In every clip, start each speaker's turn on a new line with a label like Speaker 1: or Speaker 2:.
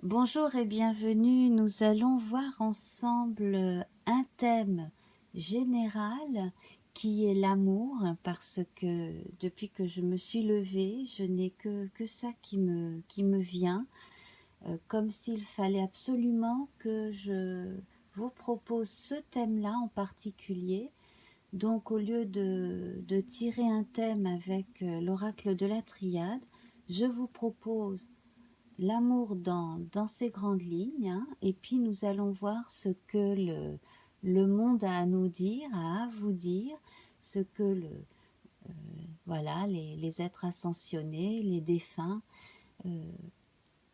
Speaker 1: Bonjour et bienvenue. Nous allons voir ensemble un thème général qui est l'amour, parce que depuis que je me suis levée, je n'ai que ça qui me vient, comme s'il fallait absolument que je vous propose ce thème-là en particulier. Donc au lieu de tirer un thème avec l'oracle de la triade, je vous propose l'amour dans ses grandes lignes, hein, et puis nous allons voir ce que le monde a à nous dire, à vous dire, ce que voilà, les êtres ascensionnés, les défunts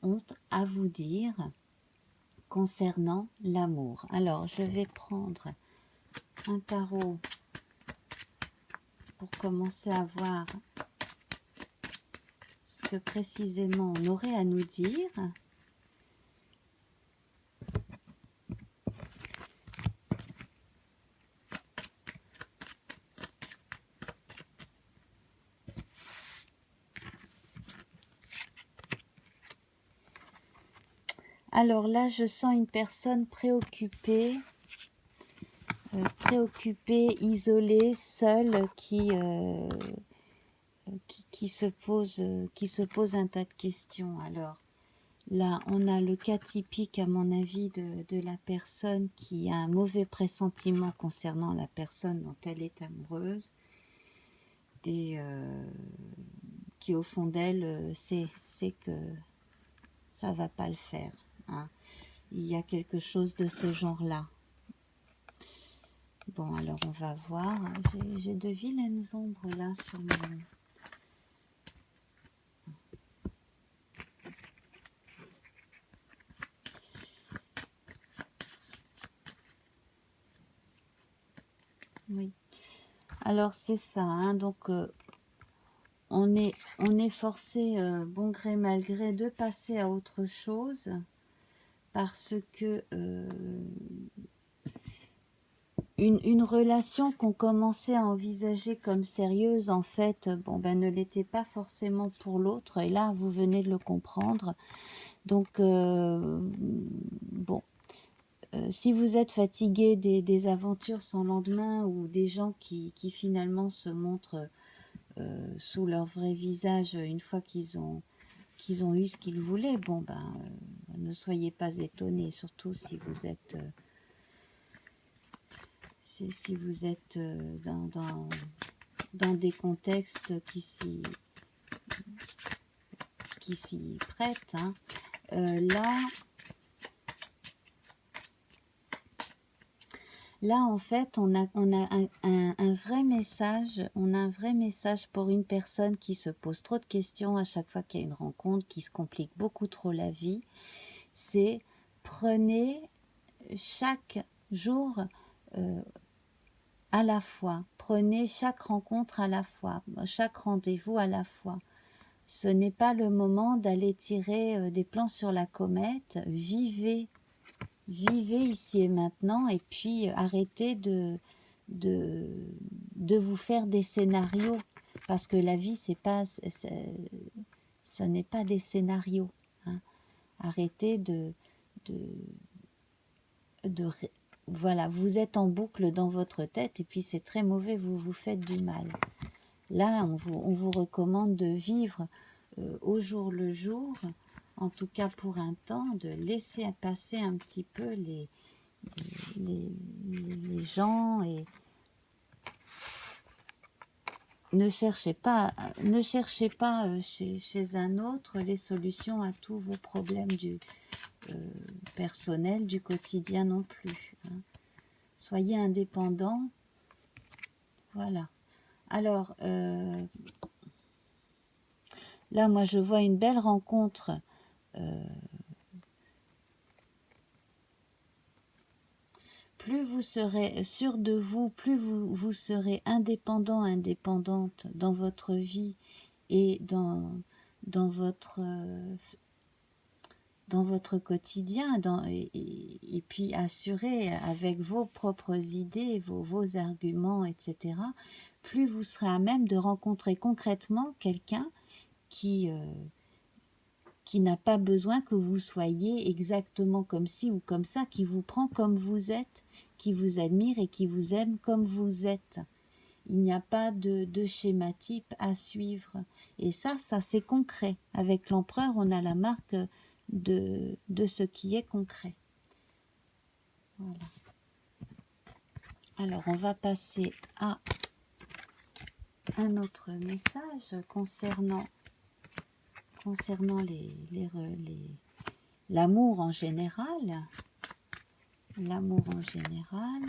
Speaker 1: ont à vous dire concernant l'amour. Alors, je vais prendre un tarot pour commencer à voir ce que précisément on aurait à nous dire. Alors là, je sens une personne préoccupée, isolée, seule, qui se pose un tas de questions. Alors là, on a le cas typique, à mon avis, de la personne qui a un mauvais pressentiment concernant la personne dont elle est amoureuse et qui, au fond d'elle, sait que ça va pas le faire, hein. Il y a quelque chose de ce genre-là. Bon, alors on va voir. J'ai de vilaines ombres là sur mon... Oui. Alors c'est ça, hein, donc on est forcé, bon gré mal gré, de passer à autre chose, parce que une relation qu'on commençait à envisager comme sérieuse, en fait, bon, ben, ne l'était pas forcément pour l'autre, et là, vous venez de le comprendre. Donc, bon, si vous êtes fatigué des aventures sans lendemain, ou des gens qui finalement se montrent sous leur vrai visage une fois qu'ils ont eu ce qu'ils voulaient, bon, ben, ne soyez pas étonnés, surtout si vous êtes... si vous êtes dans des contextes qui s'y prêtent, hein. Là, en fait, on a un vrai message. On a un vrai message pour une personne qui se pose trop de questions à chaque fois qu'il y a une rencontre, qui se complique beaucoup trop la vie. C'est: prenez chaque jour à la fois. Prenez chaque rencontre à la fois, chaque rendez-vous à la fois. Ce n'est pas le moment d'aller tirer des plans sur la comète. Vivez ici et maintenant, et puis arrêtez de vous faire des scénarios, parce que la vie, ça n'est pas des scénarios, hein. Arrêtez de voilà, vous êtes en boucle dans votre tête, et puis c'est très mauvais, vous vous faites du mal. Là, on vous recommande de vivre au jour le jour, en tout cas pour un temps, de laisser passer un petit peu les gens, et ne cherchez pas chez un autre les solutions à tous vos problèmes personnels, du quotidien non plus, hein. Soyez indépendants, voilà. Alors, là, moi, je vois une belle rencontre. Plus vous serez sûr de vous, plus vous serez indépendant, indépendante dans votre vie et dans votre quotidien, et puis assuré avec vos propres idées, vos arguments, etc., plus vous serez à même de rencontrer concrètement quelqu'un qui qui n'a pas besoin que vous soyez exactement comme ci ou comme ça, qui vous prend comme vous êtes, qui vous admire et qui vous aime comme vous êtes. Il n'y a pas de schéma type à suivre. Et ça c'est concret. Avec l'empereur, on a la marque de ce qui est concret. Voilà. Alors, on va passer à un autre message concernant l'amour en général. L'amour en général.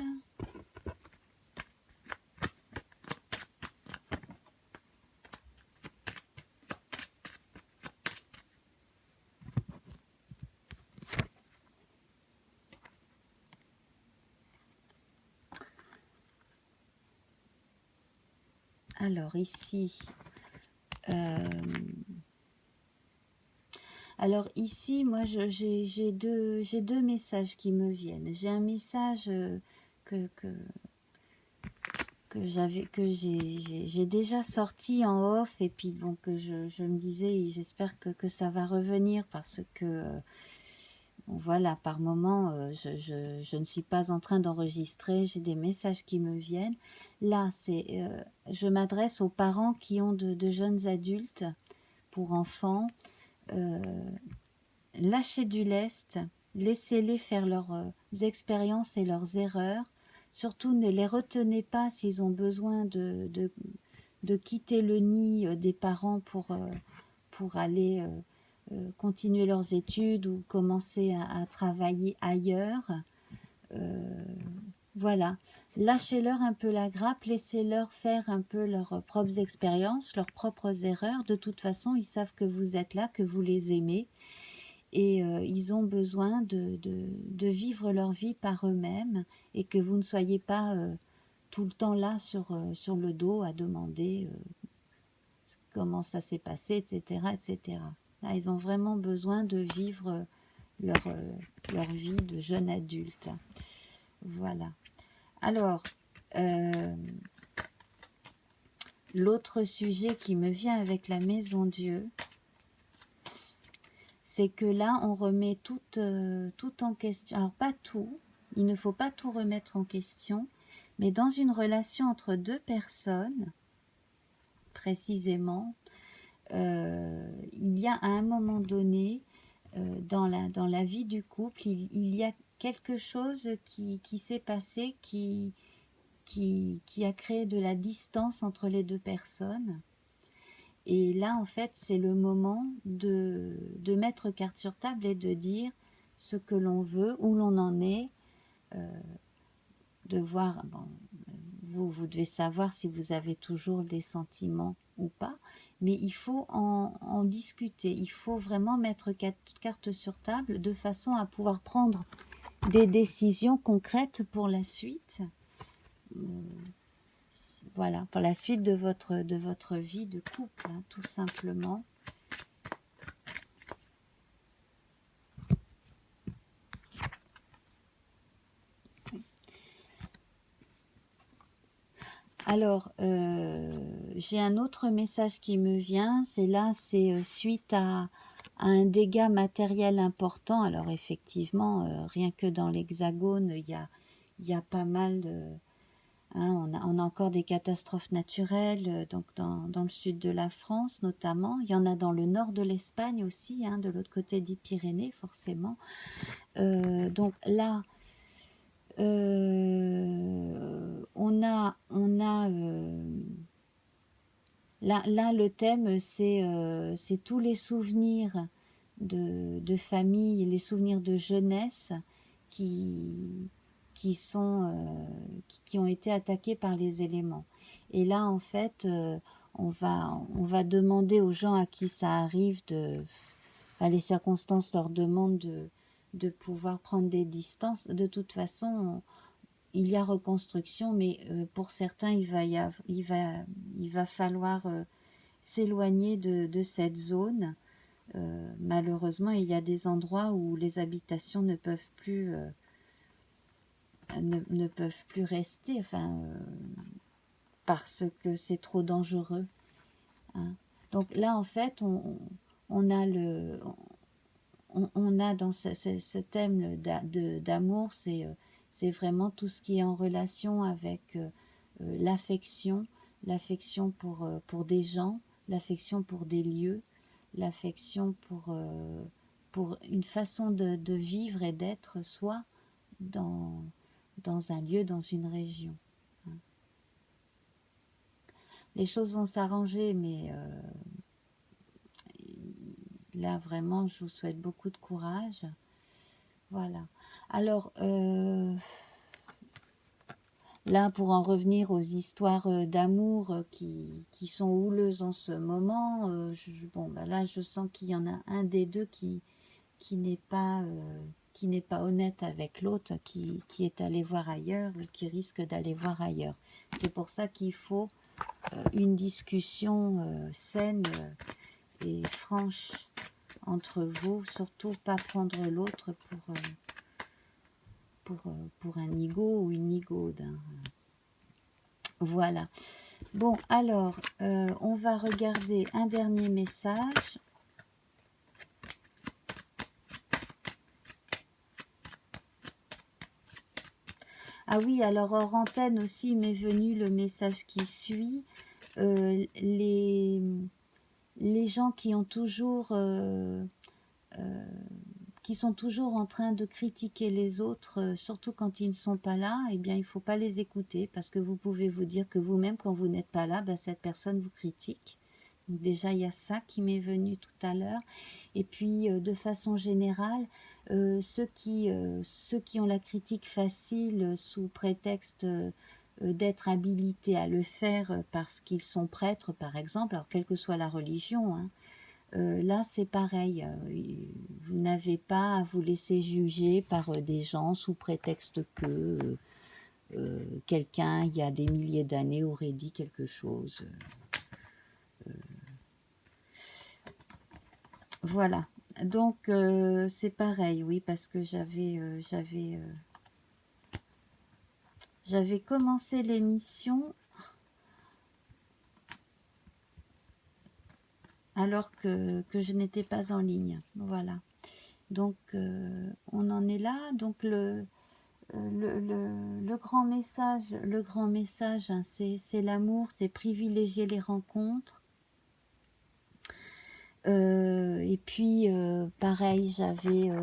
Speaker 1: Alors ici, moi j'ai deux messages qui me viennent. J'ai un message que j'ai déjà sorti en off, et puis bon, que je me disais, j'espère que ça va revenir, parce que voilà, par moment je ne suis pas en train d'enregistrer, j'ai des messages qui me viennent. Là, je m'adresse aux parents qui ont de jeunes adultes pour enfants. Lâchez du lest, laissez-les faire leurs expériences et leurs erreurs. Surtout, ne les retenez pas s'ils ont besoin de quitter le nid des parents pour aller continuer leurs études ou commencer à travailler ailleurs. Voilà, lâchez-leur un peu la grappe, laissez-leur faire un peu leurs propres expériences, leurs propres erreurs. De toute façon, ils savent que vous êtes là, que vous les aimez, et ils ont besoin de vivre leur vie par eux-mêmes, et que vous ne soyez pas tout le temps là sur le dos à demander comment ça s'est passé, etc., etc. Là, ils ont vraiment besoin de vivre leur vie de jeune adulte. Voilà. Alors, l'autre sujet qui me vient avec la Maison Dieu, c'est que là, on remet tout en question. Alors, pas tout, il ne faut pas tout remettre en question, mais dans une relation entre deux personnes, précisément, il y a à un moment donné, dans la vie du couple, il y a quelque chose qui s'est passé, qui a créé de la distance entre les deux personnes. Et là, en fait, c'est le moment de mettre carte sur table et de dire ce que l'on veut, où l'on en est, de voir, bon, vous devez savoir si vous avez toujours des sentiments ou pas, mais il faut en discuter, il faut vraiment mettre carte sur table de façon à pouvoir prendre des décisions concrètes pour la suite. Voilà, pour la suite de votre vie de couple, hein, tout simplement. Alors, j'ai un autre message qui me vient, c'est suite à un dégât matériel important. Alors effectivement, rien que dans l'Hexagone, il y a pas mal de... Hein, on a encore des catastrophes naturelles, donc dans le sud de la France notamment. Il y en a dans le nord de l'Espagne aussi, hein, de l'autre côté des Pyrénées forcément. Donc là, là le thème, c'est tous les souvenirs de famille, les souvenirs de jeunesse qui ont été attaqués par les éléments. Et là, en fait, on va demander aux gens à qui ça arrive, les circonstances leur demandent de pouvoir prendre des distances. De toute façon, il y a reconstruction, mais pour certains, il va falloir s'éloigner de cette zone. Malheureusement, il y a des endroits où les habitations ne peuvent plus rester, enfin, parce que c'est trop dangereux, hein. Donc là, en fait, on a on a dans ce thème d'amour, c'est vraiment tout ce qui est en relation avec l'affection, l'affection pour des gens, l'affection pour des lieux, l'affection pour une façon de vivre et d'être soi dans un lieu, dans une région. Les choses vont s'arranger, mais là vraiment je vous souhaite beaucoup de courage. Voilà. Alors là, pour en revenir aux histoires d'amour qui sont houleuses en ce moment, bon, bah là je sens qu'il y en a un des deux qui n'est pas honnête avec l'autre, qui est allé voir ailleurs ou qui risque d'aller voir ailleurs. C'est pour ça qu'il faut une discussion saine et franche entre vous, surtout pas prendre l'autre pour un ego ou une igaude. Hein. Voilà. Bon, alors, on va regarder un dernier message. Ah oui, alors hors antenne aussi m'est venu le message qui suit. Les gens qui ont toujours qui sont toujours en train de critiquer les autres, surtout quand ils ne sont pas là, eh bien il ne faut pas les écouter, parce que vous pouvez vous dire que vous-même, quand vous n'êtes pas là, ben, cette personne vous critique. Donc déjà, il y a ça qui m'est venu tout à l'heure. Et puis, de façon générale, ceux qui ont la critique facile sous prétexte d'être habilités à le faire parce qu'ils sont prêtres, par exemple, alors quelle que soit la religion, hein, là c'est pareil, vous n'avez pas à vous laisser juger par des gens sous prétexte que quelqu'un il y a des milliers d'années aurait dit quelque chose. Voilà, donc c'est pareil, oui, parce que j'avais commencé l'émission alors que je n'étais pas en ligne. Voilà. Donc, on en est là. Donc, le grand message, hein, c'est l'amour, c'est privilégier les rencontres. Et puis, pareil,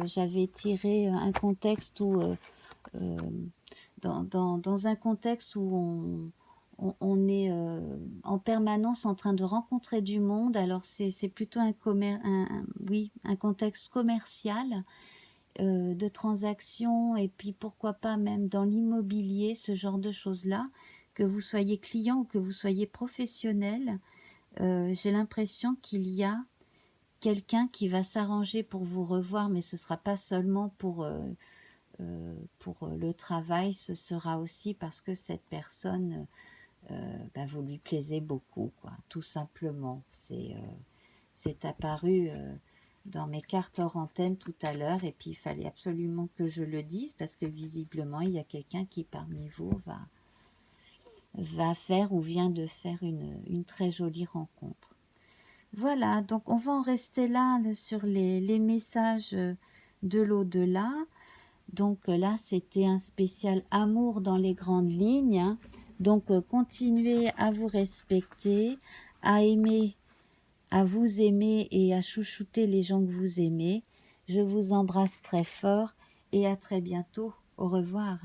Speaker 1: j'avais tiré un contexte où, dans un contexte où on est en permanence en train de rencontrer du monde. Alors c'est plutôt un contexte commercial, de transactions, et puis pourquoi pas même dans l'immobilier, ce genre de choses-là, que vous soyez client ou que vous soyez professionnel. J'ai l'impression qu'il y a quelqu'un qui va s'arranger pour vous revoir, mais ce ne sera pas seulement pour le travail, ce sera aussi parce que cette personne vous lui plaisez beaucoup, quoi, tout simplement. C'est apparu dans mes cartes hors antenne tout à l'heure, et puis il fallait absolument que je le dise, parce que visiblement il y a quelqu'un qui parmi vous va faire ou vient de faire une très jolie rencontre. Voilà, donc on va en rester là sur les messages de l'au-delà. Donc là, c'était un spécial amour dans les grandes lignes, hein. Donc continuez à vous respecter, à aimer, à vous aimer et à chouchouter les gens que vous aimez. Je vous embrasse très fort et à très bientôt. Au revoir.